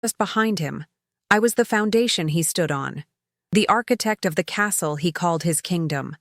Just behind him, I was the foundation he stood on, the architect of the castle he called his kingdom,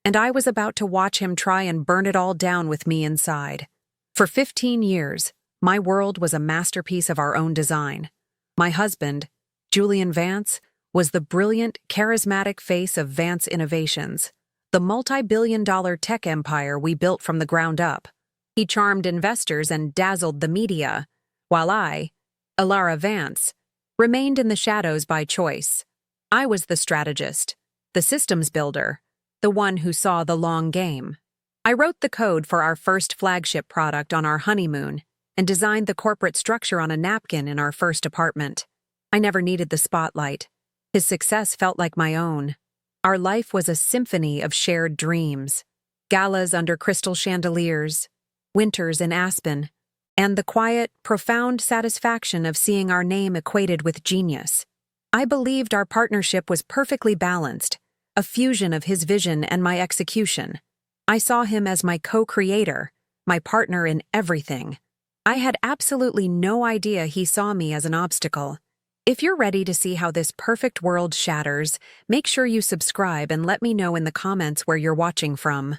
and I was about to watch him try and burn it all down with me inside. For 15 years, my world was a masterpiece of our own design. My husband, Julian Vance, was the brilliant, charismatic face of Vance Innovations, the multi-billion-dollar tech empire we built from the ground up. He charmed investors and dazzled the media, while I, Ilara Vance, remained in the shadows by choice. I was the strategist, the systems builder, the one who saw the long game. I wrote the code for our first flagship product on our honeymoon and designed the corporate structure on a napkin in our first apartment. I never needed the spotlight. His success felt like my own. Our life was a symphony of shared dreams, galas under crystal chandeliers, winters in Aspen, and the quiet, profound satisfaction of seeing our name equated with genius. I believed our partnership was perfectly balanced, a fusion of his vision and my execution. I saw him as my co-creator, my partner in everything. I had absolutely no idea he saw me as an obstacle. If you're ready to see how this perfect world shatters, make sure you subscribe and let me know in the comments where you're watching from.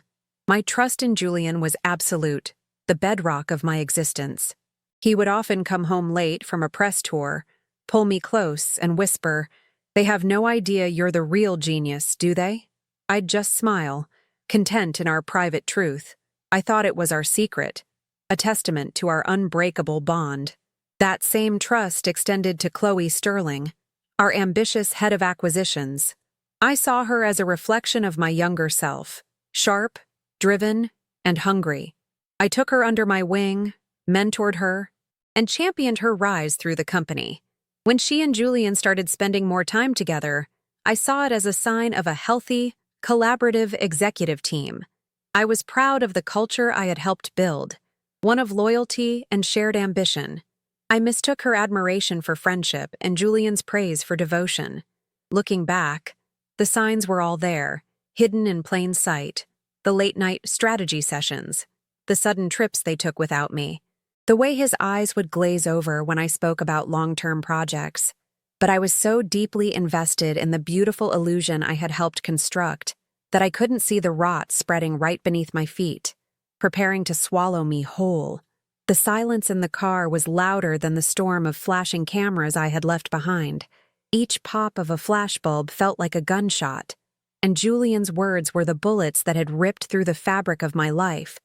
My trust in Julian was absolute, the bedrock of my existence. He would often come home late from a press tour, pull me close, and whisper, "They have no idea you're the real genius, do they?" I'd just smile, content in our private truth. I thought it was our secret, a testament to our unbreakable bond. That same trust extended to Chloe Sterling, our ambitious head of acquisitions. I saw her as a reflection of my younger self, sharp, driven, and hungry. I took her under my wing, mentored her, and championed her rise through the company. When she and Julian started spending more time together, I saw it as a sign of a healthy, collaborative executive team. I was proud of the culture I had helped build, one of loyalty and shared ambition. I mistook her admiration for friendship and Julian's praise for devotion. Looking back, the signs were all there, hidden in plain sight. The late-night strategy sessions, the sudden trips they took without me, the way his eyes would glaze over when I spoke about long-term projects. But I was so deeply invested in the beautiful illusion I had helped construct that I couldn't see the rot spreading right beneath my feet, preparing to swallow me whole. The silence in the car was louder than the storm of flashing cameras I had left behind. Each pop of a flashbulb felt like a gunshot, and Julian's words were the bullets that had ripped through the fabric of my life.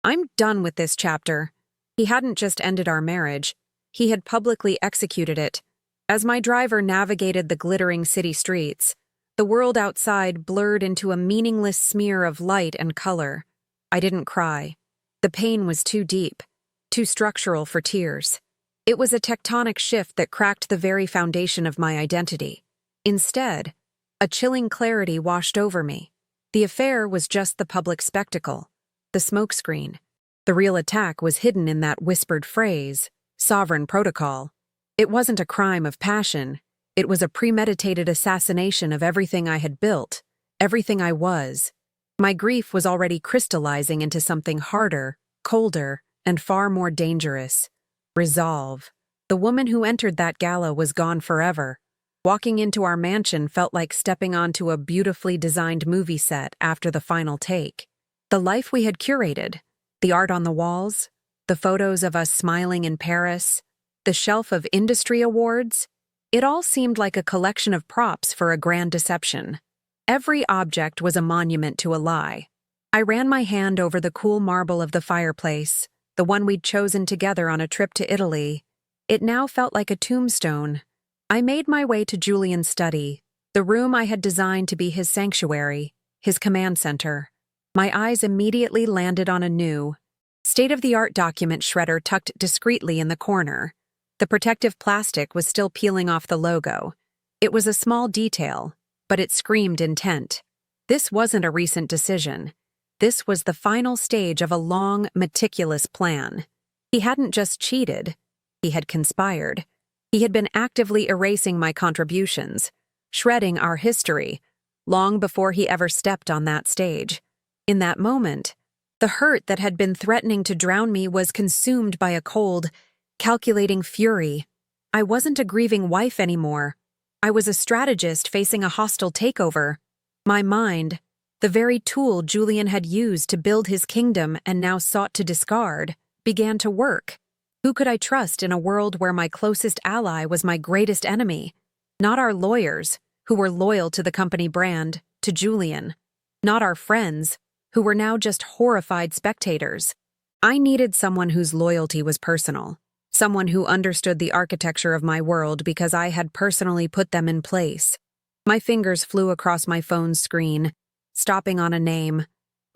"I'm done with this chapter." He hadn't just ended our marriage, he had publicly executed it. As my driver navigated the glittering city streets, the world outside blurred into a meaningless smear of light and color. I didn't cry. The pain was too deep, too structural for tears. It was a tectonic shift that cracked the very foundation of my identity. Instead, a chilling clarity washed over me. The affair was just the public spectacle, the smokescreen. The real attack was hidden in that whispered phrase, sovereign protocol. It wasn't a crime of passion. It was a premeditated assassination of everything I had built, everything I was. My grief was already crystallizing into something harder, colder, and far more dangerous. Resolve. The woman who entered that gala was gone forever. Walking into our mansion felt like stepping onto a beautifully designed movie set after the final take. The life we had curated, the art on the walls, the photos of us smiling in Paris, the shelf of industry awards, it all seemed like a collection of props for a grand deception. Every object was a monument to a lie. I ran my hand over the cool marble of the fireplace, the one we'd chosen together on a trip to Italy. It now felt like a tombstone. I made my way to Julian's study, the room I had designed to be his sanctuary, his command center. My eyes immediately landed on a new, state-of-the-art document shredder tucked discreetly in the corner. The protective plastic was still peeling off the logo. It was a small detail, but it screamed intent. This wasn't a recent decision. This was the final stage of a long, meticulous plan. He hadn't just cheated. He had conspired. He had been actively erasing my contributions, shredding our history, long before he ever stepped on that stage. In that moment, the hurt that had been threatening to drown me was consumed by a cold, calculating fury. I wasn't a grieving wife anymore. I was a strategist facing a hostile takeover. My mind, the very tool Julian had used to build his kingdom and now sought to discard, began to work. Who could I trust in a world where my closest ally was my greatest enemy? Not our lawyers, who were loyal to the company brand, to Julian. Not our friends, who were now just horrified spectators. I needed someone whose loyalty was personal. Someone who understood the architecture of my world because I had personally put them in place. My fingers flew across my phone's screen, stopping on a name.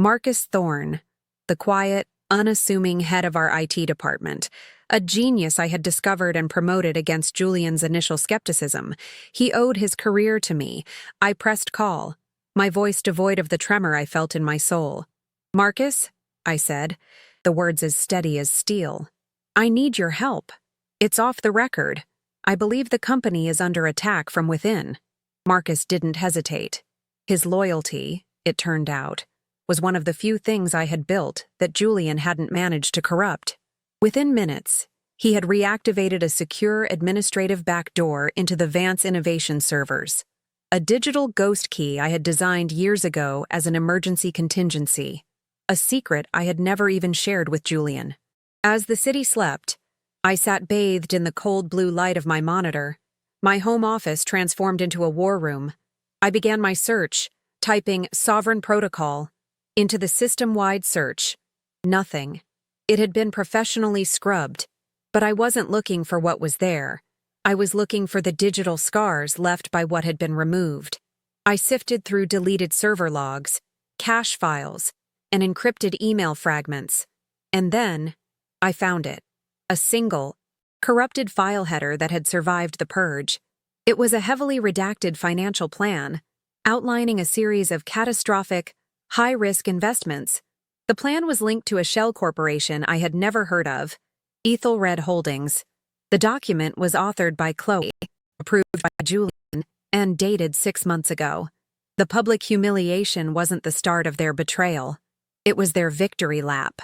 Marcus Thorne, the quiet, unassuming head of our IT department. A genius I had discovered and promoted against Julian's initial skepticism. He owed his career to me. I pressed call, my voice devoid of the tremor I felt in my soul. "Marcus," I said, the words as steady as steel. "I need your help. It's off the record. I believe the company is under attack from within." Marcus didn't hesitate. His loyalty, it turned out, was one of the few things I had built that Julian hadn't managed to corrupt. Within minutes, he had reactivated a secure administrative backdoor into the Vance Innovation servers, a digital ghost key I had designed years ago as an emergency contingency, a secret I had never even shared with Julian. As the city slept, I sat bathed in the cold blue light of my monitor, my home office transformed into a war room. I began my search, typing "Sovereign Protocol" into the system-wide search. Nothing. It had been professionally scrubbed, but I wasn't looking for what was there. I was looking for the digital scars left by what had been removed. I sifted through deleted server logs, cache files, and encrypted email fragments. And then, I found it. A single, corrupted file header that had survived the purge. It was a heavily redacted financial plan, outlining a series of catastrophic, high-risk investments. The plan was linked to a shell corporation I had never heard of, Ethelred Holdings. The document was authored by Chloe, approved by Julian, and dated 6 months ago. The public humiliation wasn't the start of their betrayal. It was their victory lap.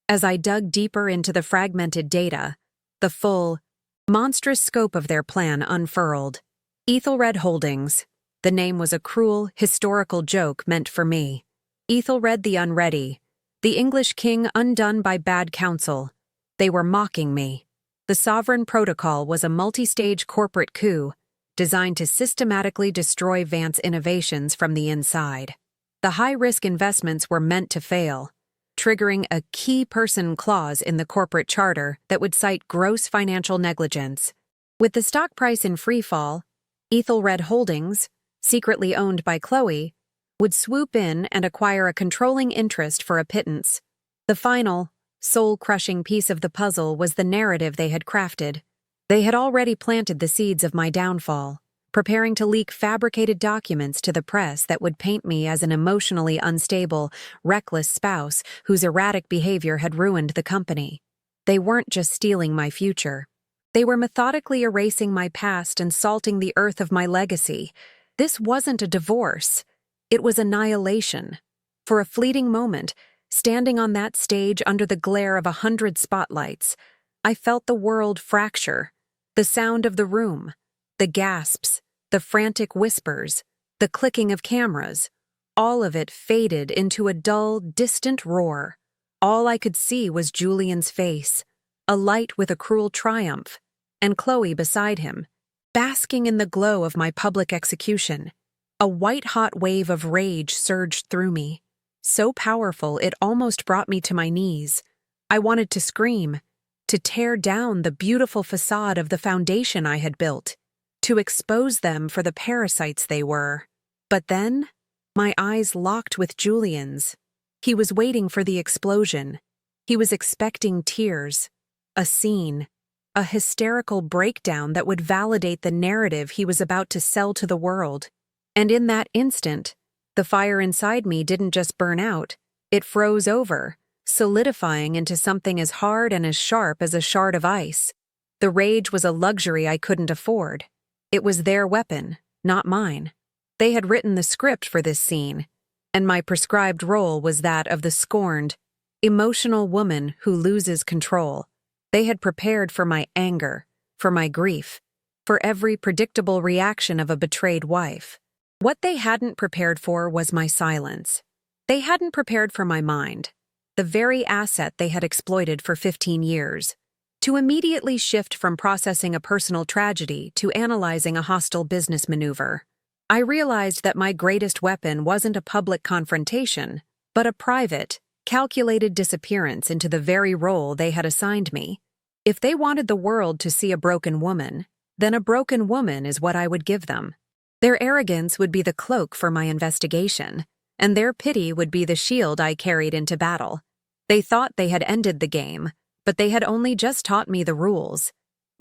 As I dug deeper into the fragmented data, the full, monstrous scope of their plan unfurled. Ethelred Holdings. The name was a cruel, historical joke meant for me. Ethelred the Unready, the English king undone by bad counsel. They were mocking me. The Sovereign Protocol was a multi-stage corporate coup designed to systematically destroy Vance Innovations from the inside. The high-risk investments were meant to fail, triggering a key person clause in the corporate charter that would cite gross financial negligence. With the stock price in freefall, Ethelred Holdings, secretly owned by Chloe, would swoop in and acquire a controlling interest for a pittance. The final, soul-crushing piece of the puzzle was the narrative they had crafted. They had already planted the seeds of my downfall, preparing to leak fabricated documents to the press that would paint me as an emotionally unstable, reckless spouse whose erratic behavior had ruined the company. They weren't just stealing my future. They were methodically erasing my past and salting the earth of my legacy. This wasn't a divorce. It was annihilation. For a fleeting moment, standing on that stage under the glare of 100 spotlights, I felt the world fracture. The sound of the room, the gasps, the frantic whispers, the clicking of cameras, all of it faded into a dull, distant roar. All I could see was Julian's face, alight with a cruel triumph, and Chloe beside him, basking in the glow of my public execution. A white-hot wave of rage surged through me, so powerful it almost brought me to my knees. I wanted to scream, to tear down the beautiful facade of the foundation I had built, to expose them for the parasites they were. But then, my eyes locked with Julian's. He was waiting for the explosion. He was expecting tears, a scene, a hysterical breakdown that would validate the narrative he was about to sell to the world. And in that instant, the fire inside me didn't just burn out, it froze over, solidifying into something as hard and as sharp as a shard of ice. The rage was a luxury I couldn't afford. It was their weapon, not mine. They had written the script for this scene, and my prescribed role was that of the scorned, emotional woman who loses control. They had prepared for my anger, for my grief, for every predictable reaction of a betrayed wife. What they hadn't prepared for was my silence. They hadn't prepared for my mind, the very asset they had exploited for 15 years, to immediately shift from processing a personal tragedy to analyzing a hostile business maneuver. I realized that my greatest weapon wasn't a public confrontation, but a private, calculated disappearance into the very role they had assigned me. If they wanted the world to see a broken woman, then a broken woman is what I would give them. Their arrogance would be the cloak for my investigation, and their pity would be the shield I carried into battle. They thought they had ended the game, but they had only just taught me the rules.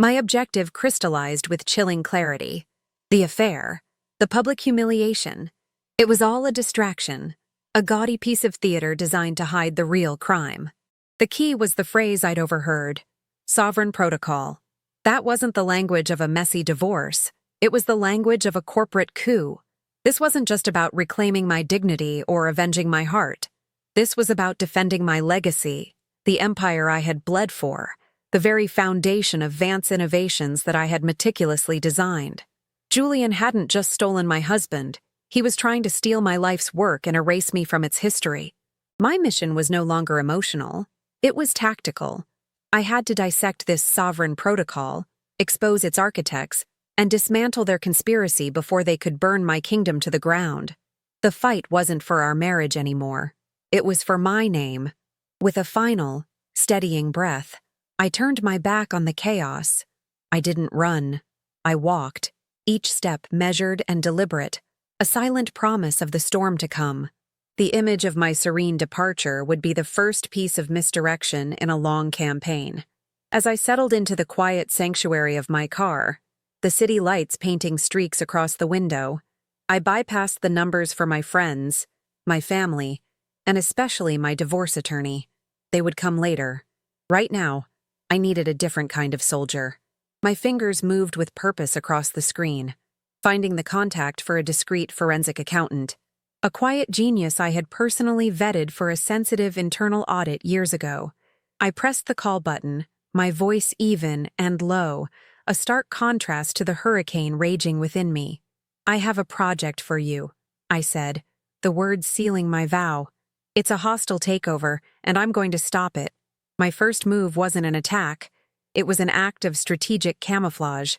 My objective crystallized with chilling clarity. The affair, the public humiliation, it was all a distraction, a gaudy piece of theater designed to hide the real crime. The key was the phrase I'd overheard: sovereign protocol. That wasn't the language of a messy divorce. It was the language of a corporate coup. This wasn't just about reclaiming my dignity or avenging my heart. This was about defending my legacy, the empire I had bled for, the very foundation of Vance innovations that I had meticulously designed. Julian hadn't just stolen my husband. He was trying to steal my life's work and erase me from its history. My mission was no longer emotional. It was tactical. I had to dissect this sovereign protocol, expose its architects, and dismantle their conspiracy before they could burn my kingdom to the ground. The fight wasn't for our marriage anymore. It was for my name. With a final, steadying breath, I turned my back on the chaos. I didn't run. I walked, each step measured and deliberate, a silent promise of the storm to come. The image of my serene departure would be the first piece of misdirection in a long campaign. As I settled into the quiet sanctuary of my car, the city lights painting streaks across the window, I bypassed the numbers for my friends, my family, and especially my divorce attorney. They would come later. Right now, I needed a different kind of soldier. My fingers moved with purpose across the screen, finding the contact for a discreet forensic accountant, a quiet genius I had personally vetted for a sensitive internal audit years ago. I pressed the call button, my voice even and low, a stark contrast to the hurricane raging within me. "I have a project for you," I said, the words sealing my vow. "It's a hostile takeover, and I'm going to stop it." My first move wasn't an attack. It was an act of strategic camouflage.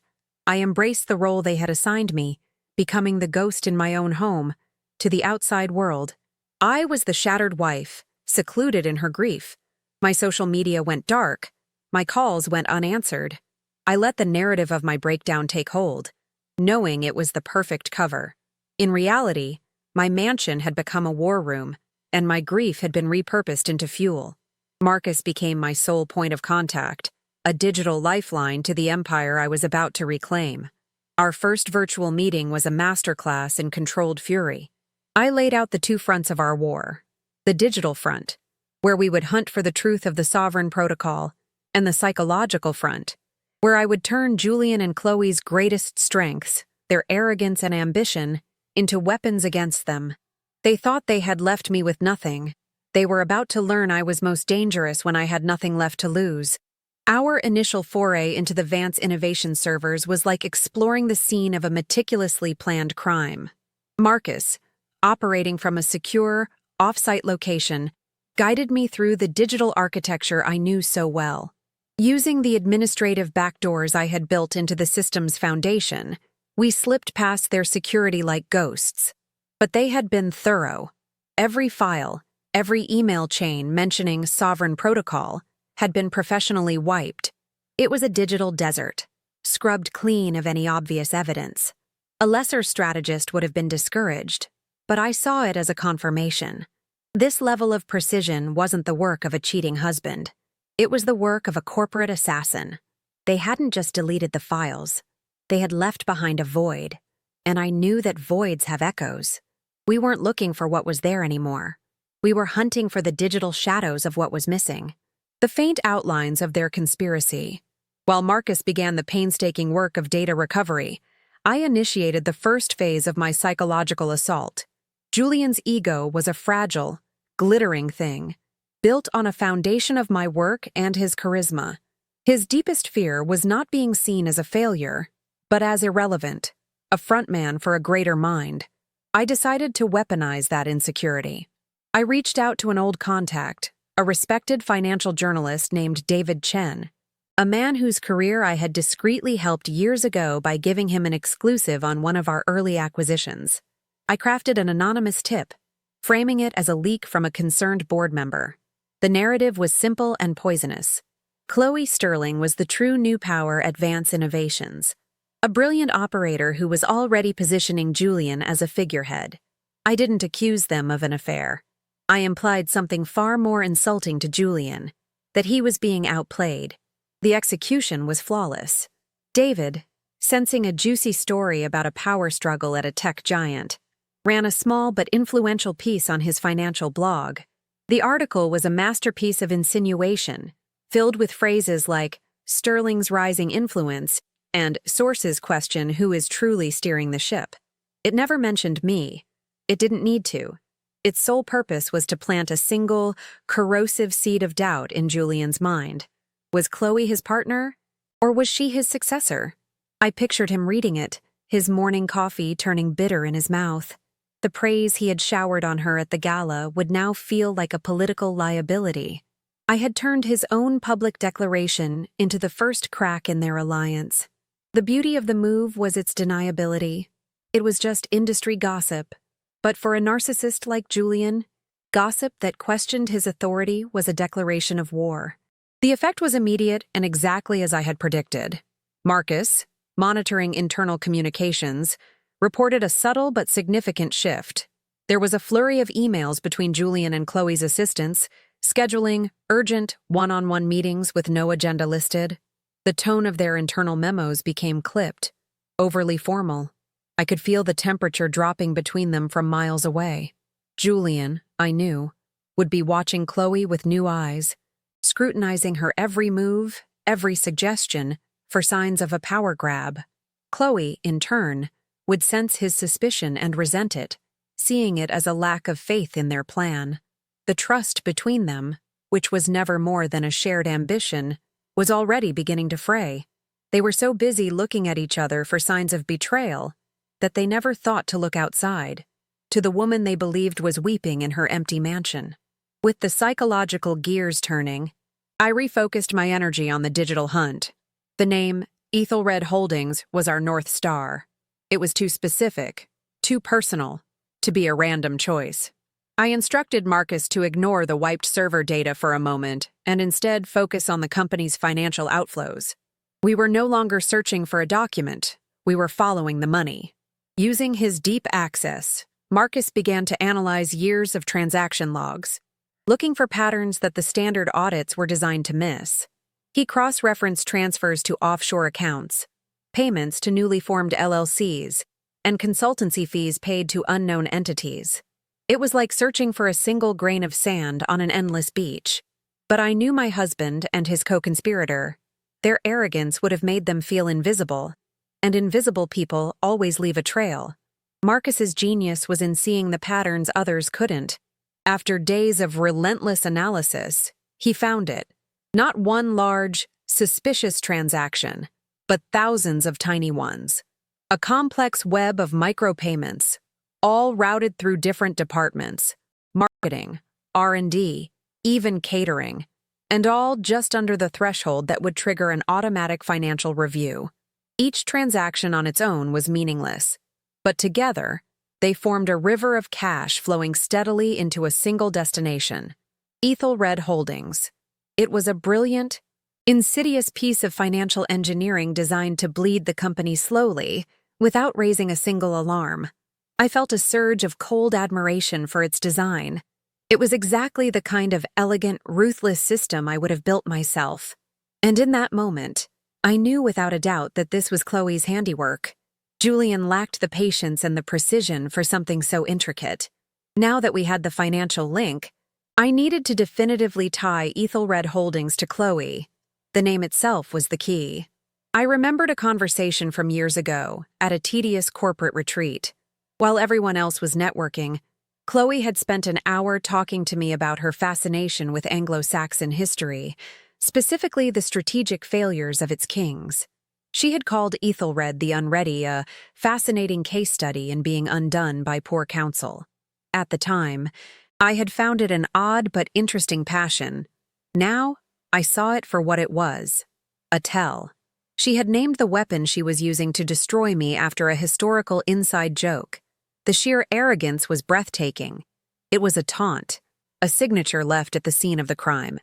I embraced the role they had assigned me, becoming the ghost in my own home, to the outside world. I was the shattered wife, secluded in her grief. My social media went dark. My calls went unanswered. I let the narrative of my breakdown take hold, knowing it was the perfect cover. In reality, my mansion had become a war room, and my grief had been repurposed into fuel. Marcus became my sole point of contact, a digital lifeline to the empire I was about to reclaim. Our first virtual meeting was a masterclass in controlled fury. I laid out the two fronts of our war: the digital front, where we would hunt for the truth of the sovereign protocol, and the psychological front, where I would turn Julian and Chloe's greatest strengths, their arrogance and ambition, into weapons against them. They thought they had left me with nothing. They were about to learn I was most dangerous when I had nothing left to lose. Our initial foray into the Vance Innovation servers was like exploring the scene of a meticulously planned crime. Marcus, operating from a secure, off-site location, guided me through the digital architecture I knew so well. Using the administrative backdoors I had built into the system's foundation, we slipped past their security like ghosts. But they had been thorough. Every file, every email chain mentioning sovereign protocol, had been professionally wiped. It was a digital desert, scrubbed clean of any obvious evidence. A lesser strategist would have been discouraged, but I saw it as a confirmation. This level of precision wasn't the work of a cheating husband. It was the work of a corporate assassin. They hadn't just deleted the files. They had left behind a void, and I knew that voids have echoes. We weren't looking for what was there anymore. We were hunting for the digital shadows of what was missing, the faint outlines of their conspiracy. While Marcus began the painstaking work of data recovery, I initiated the first phase of my psychological assault. Julian's ego was a fragile, glittering thing, built on a foundation of my work and his charisma. His deepest fear was not being seen as a failure, but as irrelevant, a frontman for a greater mind. I decided to weaponize that insecurity. I reached out to an old contact, a respected financial journalist named David Chen, a man whose career I had discreetly helped years ago by giving him an exclusive on one of our early acquisitions. I crafted an anonymous tip, framing it as a leak from a concerned board member. The narrative was simple and poisonous. Chloe Sterling was the true new power at Vance Innovations, a brilliant operator who was already positioning Julian as a figurehead. I didn't accuse them of an affair. I implied something far more insulting to Julian, that he was being outplayed. The execution was flawless. David, sensing a juicy story about a power struggle at a tech giant, ran a small but influential piece on his financial blog. The article was a masterpiece of insinuation, filled with phrases like Sterling's rising influence and sources question who is truly steering the ship. It never mentioned me. It didn't need to. Its sole purpose was to plant a single, corrosive seed of doubt in Julian's mind. Was Chloe his partner, or was she his successor? I pictured him reading it, his morning coffee turning bitter in his mouth. The praise he had showered on her at the gala would now feel like a political liability. I had turned his own public declaration into the first crack in their alliance. The beauty of the move was its deniability. It was just industry gossip. But for a narcissist like Julian, gossip that questioned his authority was a declaration of war. The effect was immediate and exactly as I had predicted. Marcus, monitoring internal communications, reported a subtle but significant shift. There was a flurry of emails between Julian and Chloe's assistants, scheduling urgent one-on-one meetings with no agenda listed. The tone of their internal memos became clipped, overly formal. I could feel the temperature dropping between them from miles away. Julian, I knew, would be watching Chloe with new eyes, scrutinizing her every move, every suggestion, for signs of a power grab. Chloe, in turn, would sense his suspicion and resent it, seeing it as a lack of faith in their plan. The trust between them, which was never more than a shared ambition, was already beginning to fray. They were so busy looking at each other for signs of betrayal that they never thought to look outside, to the woman they believed was weeping in her empty mansion. With the psychological gears turning, I refocused my energy on the digital hunt. The name, Ethelred Holdings, was our North Star. It was too specific, too personal, to be a random choice. I instructed Marcus to ignore the wiped server data for a moment and instead focus on the company's financial outflows. We were no longer searching for a document, we were following the money. Using his deep access, Marcus began to analyze years of transaction logs, looking for patterns that the standard audits were designed to miss. He cross-referenced transfers to offshore accounts, payments to newly formed LLCs, and consultancy fees paid to unknown entities. It was like searching for a single grain of sand on an endless beach. But I knew my husband and his co-conspirator. Their arrogance would have made them feel invisible, and invisible people always leave a trail. Marcus's genius was in seeing the patterns others couldn't. After days of relentless analysis, he found it. Not one large, suspicious transaction, but thousands of tiny ones. A complex web of micropayments, all routed through different departments, marketing, R&D, even catering, and all just under the threshold that would trigger an automatic financial review. Each transaction on its own was meaningless, but together, they formed a river of cash flowing steadily into a single destination, Ethelred Holdings. It was a brilliant, insidious piece of financial engineering designed to bleed the company slowly, without raising a single alarm. I felt a surge of cold admiration for its design. It was exactly the kind of elegant, ruthless system I would have built myself. And in that moment, I knew without a doubt that this was Chloe's handiwork. Julian lacked the patience and the precision for something so intricate. Now that we had the financial link, I needed to definitively tie Ethelred Holdings to Chloe. The name itself was the key. I remembered a conversation from years ago at a tedious corporate retreat. While everyone else was networking, Chloe had spent an hour talking to me about her fascination with Anglo-Saxon history, specifically the strategic failures of its kings. She had called Ethelred the Unready a fascinating case study in being undone by poor counsel. At the time, I had found it an odd but interesting passion. Now, I saw it for what it was: a tell. She had named the weapon she was using to destroy me after a historical inside joke. The sheer arrogance was breathtaking. It was a taunt, a signature left at the scene of the crime.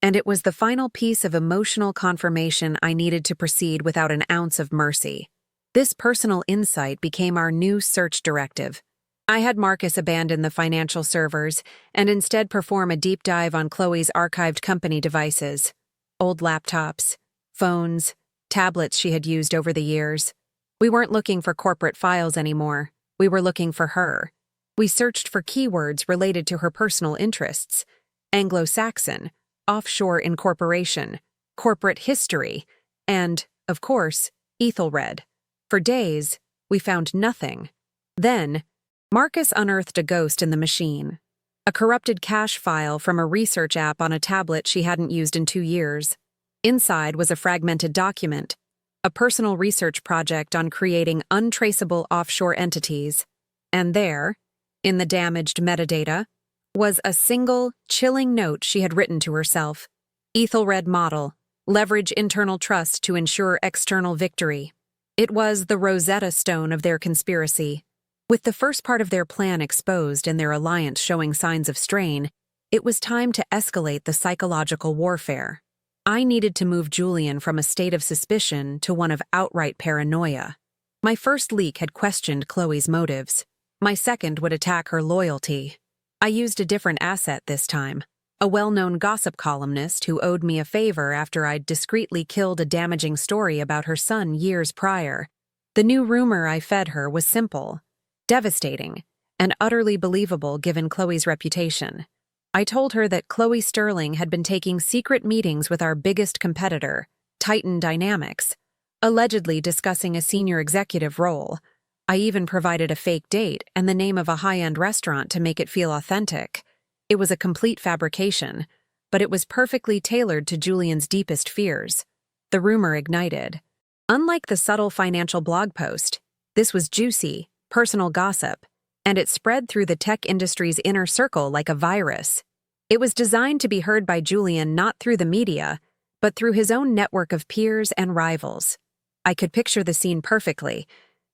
And it was the final piece of emotional confirmation I needed to proceed without an ounce of mercy. This personal insight became our new search directive. I had Marcus abandon the financial servers and instead perform a deep dive on Chloe's archived company devices: old laptops, phones, tablets she had used over the years. We weren't looking for corporate files anymore. We were looking for her. We searched for keywords related to her personal interests: Anglo-Saxon, offshore incorporation, corporate history, and, of course, Ethelred. For days, we found nothing. Then, Marcus unearthed a ghost in the machine: a corrupted cache file from a research app on a tablet she hadn't used in 2 years. Inside was a fragmented document, a personal research project on creating untraceable offshore entities. And there, in the damaged metadata, was a single, chilling note she had written to herself: Ethelred model, leverage internal trust to ensure external victory. It was the Rosetta Stone of their conspiracy. With the first part of their plan exposed and their alliance showing signs of strain, it was time to escalate the psychological warfare. I needed to move Julian from a state of suspicion to one of outright paranoia. My first leak had questioned Chloe's motives. My second would attack her loyalty. I used a different asset this time: a well-known gossip columnist who owed me a favor after I'd discreetly killed a damaging story about her son years prior. The new rumor I fed her was simple, devastating, and utterly believable given Chloe's reputation. I told her that Chloe Sterling had been taking secret meetings with our biggest competitor, Titan Dynamics, allegedly discussing a senior executive role. I even provided a fake date and the name of a high-end restaurant to make it feel authentic. It was a complete fabrication, but it was perfectly tailored to Julian's deepest fears. The rumor ignited. Unlike the subtle financial blog post, this was juicy, personal gossip, and it spread through the tech industry's inner circle like a virus. It was designed to be heard by Julian not through the media, but through his own network of peers and rivals. I could picture the scene perfectly: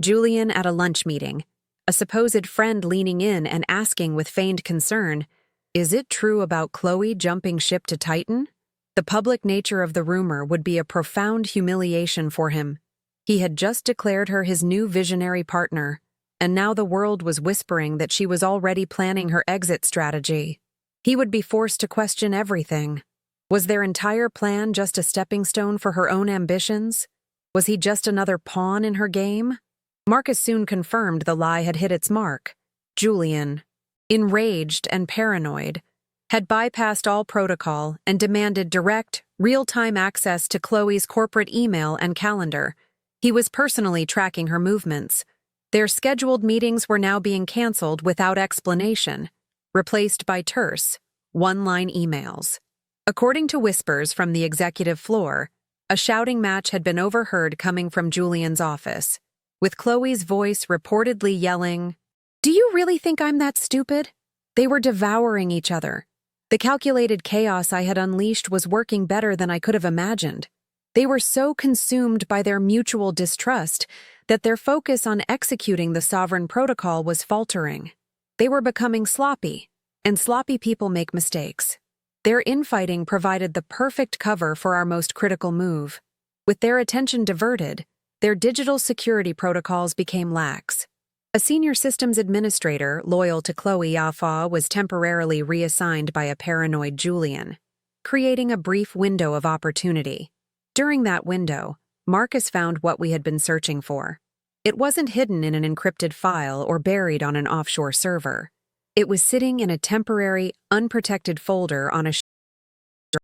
Julian at a lunch meeting, a supposed friend leaning in and asking with feigned concern, "Is it true about Chloe jumping ship to Titan?" The public nature of the rumor would be a profound humiliation for him. He had just declared her his new visionary partner, and now the world was whispering that she was already planning her exit strategy. He would be forced to question everything. Was their entire plan just a stepping stone for her own ambitions? Was he just another pawn in her game? Marcus soon confirmed the lie had hit its mark. Julian, enraged and paranoid, had bypassed all protocol and demanded direct, real-time access to Chloe's corporate email and calendar. He was personally tracking her movements. Their scheduled meetings were now being canceled without explanation, replaced by terse, one-line emails. According to whispers from the executive floor, a shouting match had been overheard coming from Julian's office, with Chloe's voice reportedly yelling, "Do you really think I'm that stupid?" They were devouring each other. The calculated chaos I had unleashed was working better than I could have imagined. They were so consumed by their mutual distrust that their focus on executing the sovereign protocol was faltering. They were becoming sloppy, and sloppy people make mistakes. Their infighting provided the perfect cover for our most critical move. With their attention diverted, their digital security protocols became lax. A senior systems administrator loyal to Chloe Afa was temporarily reassigned by a paranoid Julian, creating a brief window of opportunity. During that window, Marcus found what we had been searching for. It wasn't hidden in an encrypted file or buried on an offshore server. It was sitting in a temporary, unprotected folder on a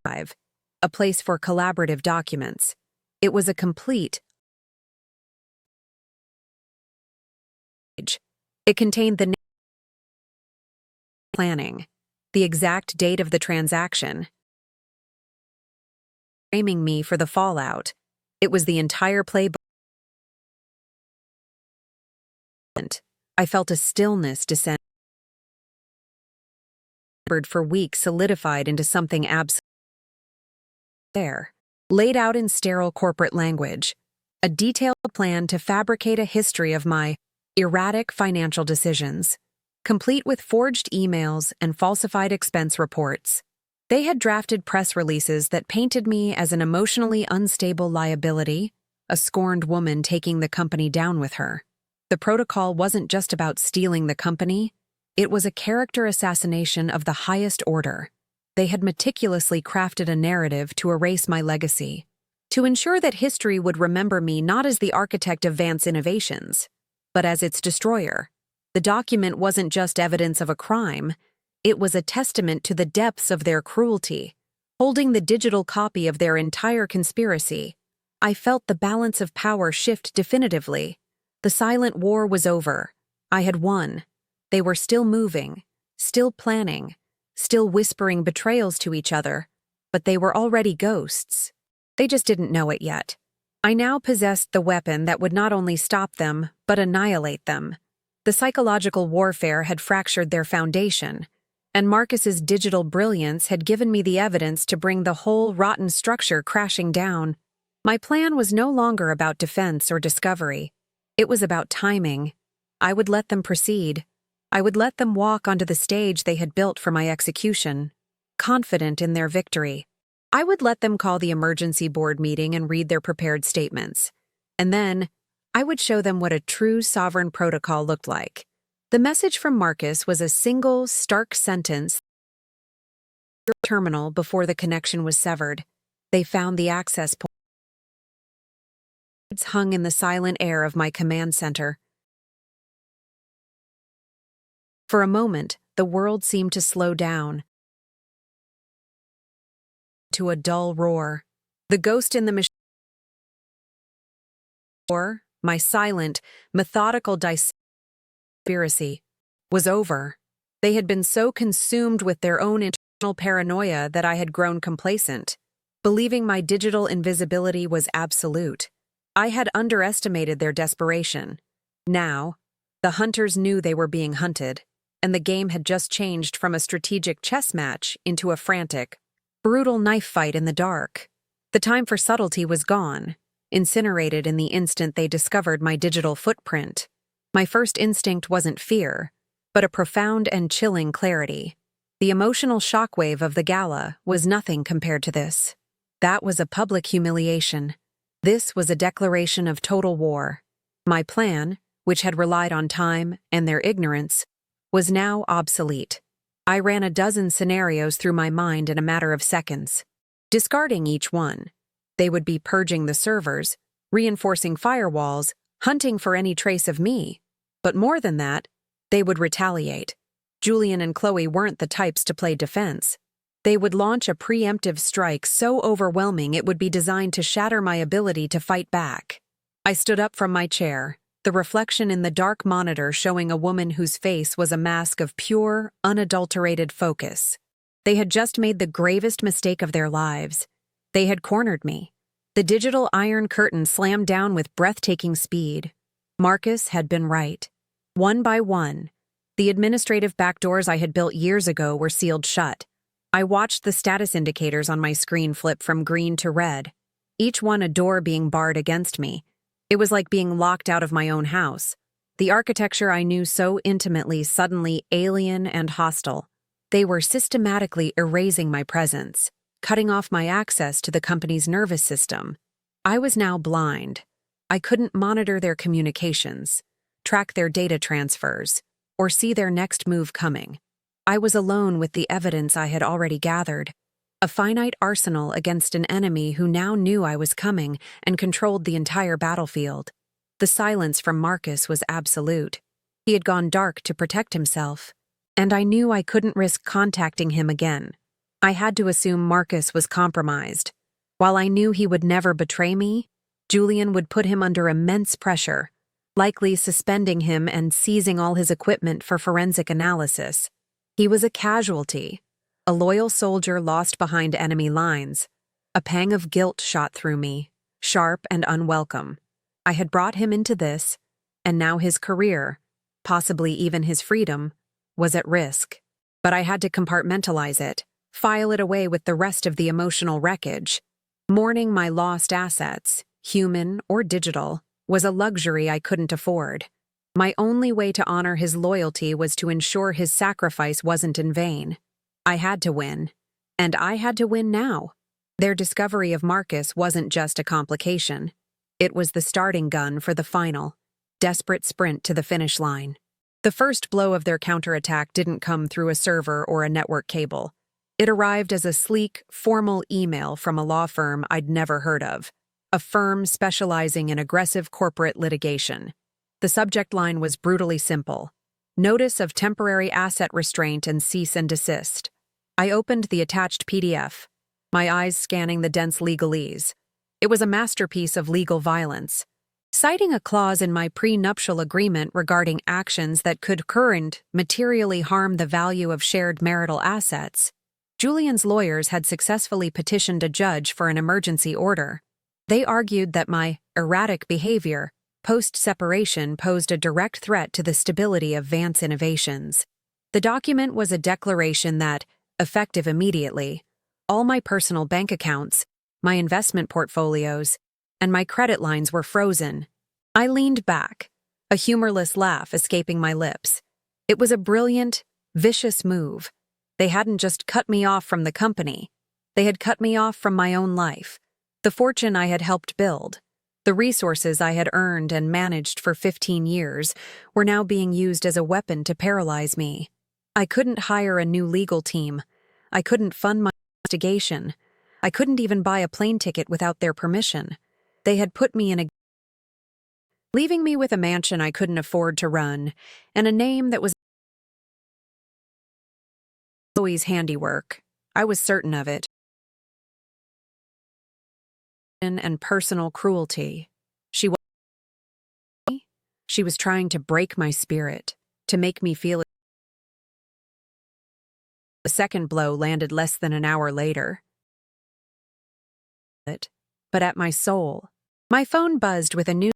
drive, a place for collaborative documents. It was a complete. It contained the planning, the exact date of the transaction, framing me for the fallout. It was the entire playbook. I felt a stillness descend for weeks, solidified into something absolute there, laid out in sterile corporate language, a detailed plan to fabricate a history of my erratic financial decisions, complete with forged emails and falsified expense reports. They had drafted press releases that painted me as an emotionally unstable liability, a scorned woman taking the company down with her. The protocol wasn't just about stealing the company, it was a character assassination of the highest order. They had meticulously crafted a narrative to erase my legacy, to ensure that history would remember me not as the architect of Vance Innovations, but as its destroyer. The document wasn't just evidence of a crime, it was a testament to the depths of their cruelty. Holding the digital copy of their entire conspiracy, I felt the balance of power shift definitively. The silent war was over. I had won. They were still moving, still planning, still whispering betrayals to each other, but they were already ghosts. They just didn't know it yet. I now possessed the weapon that would not only stop them, but annihilate them. The psychological warfare had fractured their foundation, and Marcus's digital brilliance had given me the evidence to bring the whole rotten structure crashing down. My plan was no longer about defense or discovery. It was about timing. I would let them proceed. I would let them walk onto the stage they had built for my execution, confident in their victory. I would let them call the emergency board meeting and read their prepared statements. And then, I would show them what a true sovereign protocol looked like. The message from Marcus was a single, stark sentence. Terminal before the connection was severed. They found the access point. Hung in the silent air of my command center. For a moment, the world seemed to slow down to a dull roar. The ghost in the machine, my silent, methodical conspiracy, was over. They had been so consumed with their own internal paranoia that I had grown complacent, believing my digital invisibility was absolute. I had underestimated their desperation. Now, the hunters knew they were being hunted, and the game had just changed from a strategic chess match into a frantic, brutal knife fight in the dark. The time for subtlety was gone, incinerated in the instant they discovered my digital footprint. My first instinct wasn't fear, but a profound and chilling clarity. The emotional shockwave of the gala was nothing compared to this. That was a public humiliation. This was a declaration of total war. My plan, which had relied on time and their ignorance, was now obsolete. I ran a dozen scenarios through my mind in a matter of seconds. Discarding each one, they would be purging the servers, reinforcing firewalls, hunting for any trace of me. But more than that, they would retaliate. Julian and Chloe weren't the types to play defense. They would launch a preemptive strike so overwhelming it would be designed to shatter my ability to fight back. I stood up from my chair, the reflection in the dark monitor showing a woman whose face was a mask of pure, unadulterated focus. They had just made the gravest mistake of their lives. They had cornered me. The digital iron curtain slammed down with breathtaking speed. Marcus had been right. One by one, the administrative backdoors I had built years ago were sealed shut. I watched the status indicators on my screen flip from green to red, each one a door being barred against me. It was like being locked out of my own house. The architecture I knew so intimately suddenly alien and hostile. They were systematically erasing my presence, cutting off my access to the company's nervous system. I was now blind. I couldn't monitor their communications, track their data transfers, or see their next move coming. I was alone with the evidence I had already gathered, a finite arsenal against an enemy who now knew I was coming and controlled the entire battlefield. The silence from Marcus was absolute. He had gone dark to protect himself, and I knew I couldn't risk contacting him again. I had to assume Marcus was compromised. While I knew he would never betray me, Julian would put him under immense pressure, likely suspending him and seizing all his equipment for forensic analysis. He was a casualty, a loyal soldier lost behind enemy lines, A pang of guilt shot through me, sharp and unwelcome. I had brought him into this, and now his career, possibly even his freedom, was at risk. But I had to compartmentalize it, file it away with the rest of the emotional wreckage. Mourning my lost assets, human or digital, was a luxury I couldn't afford. My only way to honor his loyalty was to ensure his sacrifice wasn't in vain. I had to win, and I had to win now. Their discovery of Marcus wasn't just a complication. It was the starting gun for the final, desperate sprint to the finish line. The first blow of their counterattack didn't come through a server or a network cable. It arrived as a sleek, formal email from a law firm I'd never heard of, a firm specializing in aggressive corporate litigation. The subject line was brutally simple: Notice of temporary asset restraint and cease and desist. I opened the attached PDF, my eyes scanning the dense legalese. It was a masterpiece of legal violence. Citing a clause in my prenuptial agreement regarding actions that could materially harm the value of shared marital assets, Julian's lawyers had successfully petitioned a judge for an emergency order. They argued that my erratic behavior, post-separation, posed a direct threat to the stability of Vance Innovations. The document was a declaration that, effective immediately, all my personal bank accounts, my investment portfolios, and my credit lines were frozen. I leaned back, a humorless laugh escaping my lips. It was a brilliant, vicious move. They hadn't just cut me off from the company. They had cut me off from my own life, the fortune I had helped build. The resources I had earned and managed for 15 years were now being used as a weapon to paralyze me. I couldn't hire a new legal team. I couldn't fund my investigation. I couldn't even buy a plane ticket without their permission. They had put me in a... leaving me with a mansion I couldn't afford to run, and a name that was Chloe's handiwork. I was certain of it. And personal cruelty. She was trying to break my spirit, to make me feel it. The second blow landed less than an hour later. But at my soul. My phone buzzed with a new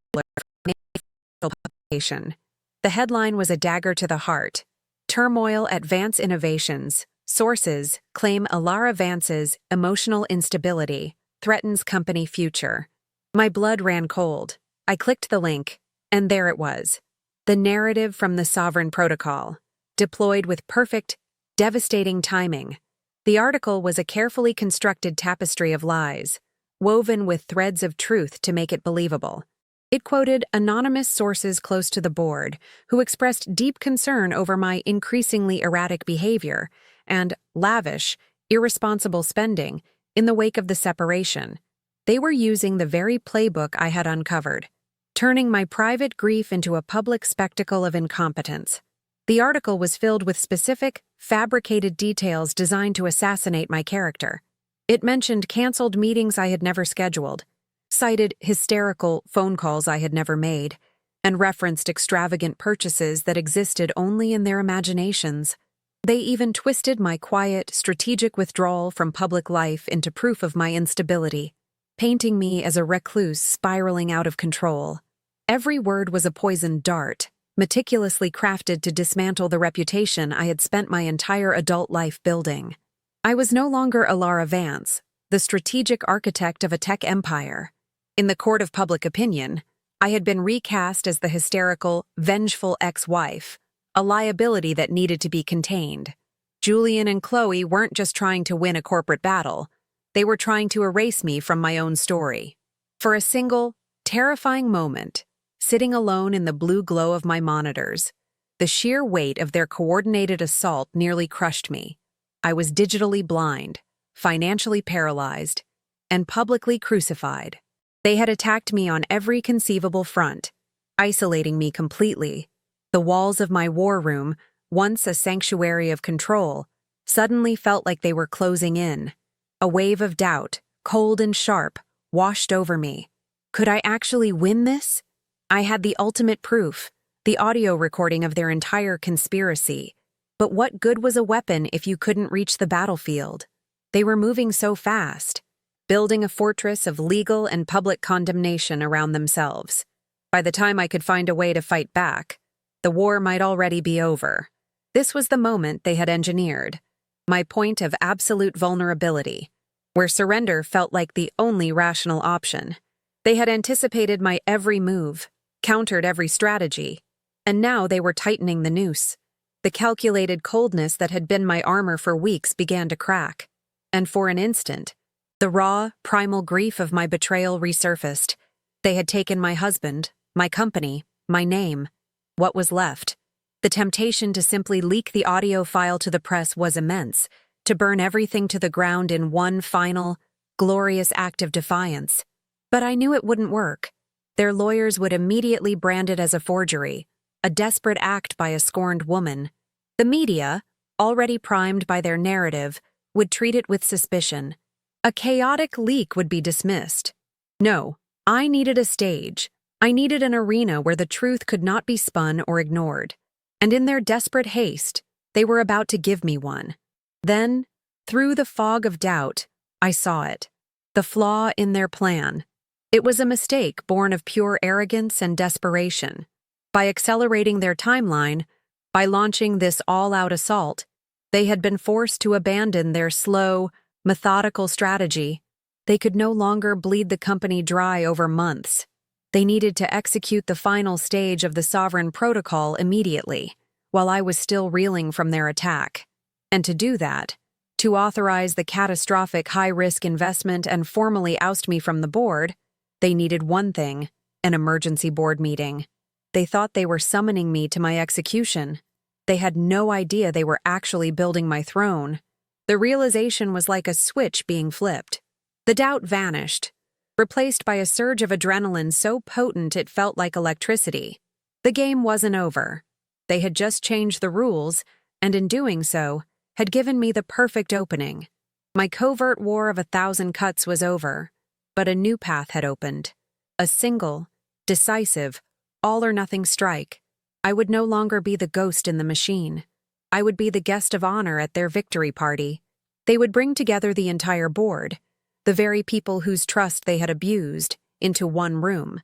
publication. The headline was a dagger to the heart. Turmoil at Vance Innovations. Sources claim Alara Vance's emotional instability threatens company future. My blood ran cold. I clicked the link, and there it was. The narrative from the Sovereign Protocol, deployed with perfect, devastating timing. The article was a carefully constructed tapestry of lies, woven with threads of truth to make it believable. It quoted anonymous sources close to the board who expressed deep concern over my increasingly erratic behavior and lavish, irresponsible spending in the wake of the separation. They were using the very playbook I had uncovered, turning my private grief into a public spectacle of incompetence. The article was filled with specific, fabricated details designed to assassinate my character. It mentioned canceled meetings I had never scheduled, cited hysterical phone calls I had never made, and referenced extravagant purchases that existed only in their imaginations. They even twisted my quiet, strategic withdrawal from public life into proof of my instability, painting me as a recluse spiraling out of control. Every word was a poisoned dart, meticulously crafted to dismantle the reputation I had spent my entire adult life building. I was no longer Alara Vance, the strategic architect of a tech empire. In the court of public opinion, I had been recast as the hysterical, vengeful ex-wife, a liability that needed to be contained. Julian and Chloe weren't just trying to win a corporate battle. They were trying to erase me from my own story. For a single, terrifying moment, sitting alone in the blue glow of my monitors, the sheer weight of their coordinated assault nearly crushed me. I was digitally blind, financially paralyzed, and publicly crucified. They had attacked me on every conceivable front, isolating me completely. The walls of my war room, once a sanctuary of control, suddenly felt like they were closing in. A wave of doubt, cold and sharp, washed over me. Could I actually win this? I had the ultimate proof, the audio recording of their entire conspiracy. But what good was a weapon if you couldn't reach the battlefield? They were moving so fast. building a fortress of legal and public condemnation around themselves. By the time I could find a way to fight back, the war might already be over. This was the moment they had engineered, my point of absolute vulnerability, where surrender felt like the only rational option. They had anticipated my every move, countered every strategy, and now they were tightening the noose. The calculated coldness that had been my armor for weeks began to crack, and for an instant, the raw, primal grief of my betrayal resurfaced. They had taken my husband, my company, my name. What was left? The temptation to simply leak the audio file to the press was immense, to burn everything to the ground in one final, glorious act of defiance. But I knew it wouldn't work. Their lawyers would immediately brand it as a forgery, a desperate act by a scorned woman. The media, already primed by their narrative, would treat it with suspicion. A chaotic leak would be dismissed. No, I needed a stage. I needed an arena where the truth could not be spun or ignored. And in their desperate haste, they were about to give me one. Then, through the fog of doubt, I saw it. The flaw in their plan. It was a mistake born of pure arrogance and desperation. By accelerating their timeline, by launching this all-out assault, they had been forced to abandon their slow, methodical strategy. They could no longer bleed the company dry over months. They needed to execute the final stage of the sovereign protocol immediately, while I was still reeling from their attack. And to do that, to authorize the catastrophic high-risk investment and formally oust me from the board, they needed one thing: an emergency board meeting. They thought they were summoning me to my execution. They had no idea they were actually building my throne. The realization was like a switch being flipped. The doubt vanished, replaced by a surge of adrenaline so potent it felt like electricity. The game wasn't over. They had just changed the rules, and in doing so, had given me the perfect opening. My covert war of 1,000 cuts was over, but a new path had opened. A single, decisive, all-or-nothing strike. I would no longer be the ghost in the machine. I would be the guest of honor at their victory party. They would bring together the entire board, the very people whose trust they had abused, into one room.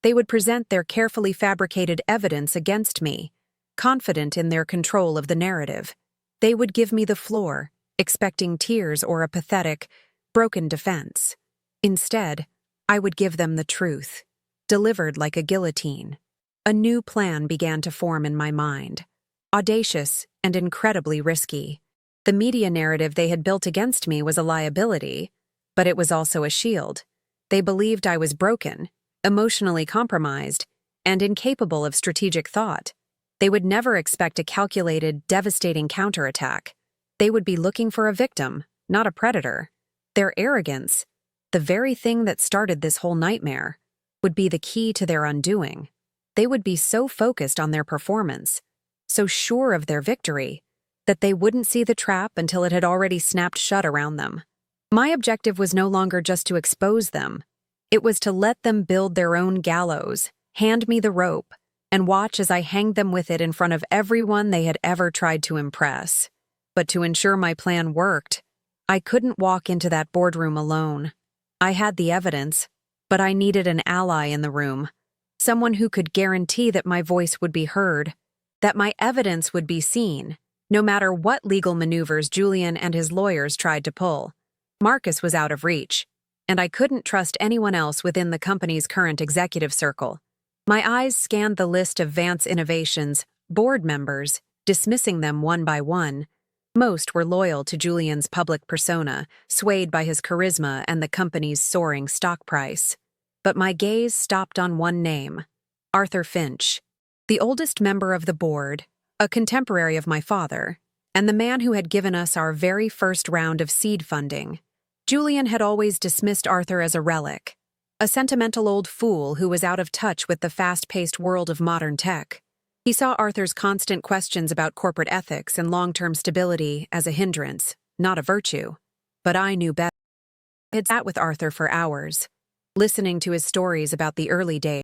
They would present their carefully fabricated evidence against me, confident in their control of the narrative. They would give me the floor, expecting tears or a pathetic, broken defense. Instead, I would give them the truth, delivered like a guillotine. A new plan began to form in my mind, audacious and incredibly risky. The media narrative they had built against me was a liability, but it was also a shield. They believed I was broken, emotionally compromised, and incapable of strategic thought. They would never expect a calculated, devastating counterattack. They would be looking for a victim, not a predator. Their arrogance, the very thing that started this whole nightmare, would be the key to their undoing. They would be so focused on their performance, so sure of their victory, that they wouldn't see the trap until it had already snapped shut around them. My objective was no longer just to expose them. It was to let them build their own gallows, hand me the rope, and watch as I hanged them with it in front of everyone they had ever tried to impress. But to ensure my plan worked, I couldn't walk into that boardroom alone. I had the evidence, but I needed an ally in the room, someone who could guarantee that my voice would be heard, that my evidence would be seen, no matter what legal maneuvers Julian and his lawyers tried to pull. Marcus was out of reach, and I couldn't trust anyone else within the company's current executive circle. My eyes scanned the list of Vance Innovations' board members, dismissing them one by one. Most were loyal to Julian's public persona, swayed by his charisma and the company's soaring stock price. But my gaze stopped on one name: Arthur Finch, the oldest member of the board, a contemporary of my father, and the man who had given us our very first round of seed funding. Julian had always dismissed Arthur as a relic, a sentimental old fool who was out of touch with the fast-paced world of modern tech. He saw Arthur's constant questions about corporate ethics and long-term stability as a hindrance, not a virtue. But I knew better. I had sat with Arthur for hours, listening to his stories about the early days.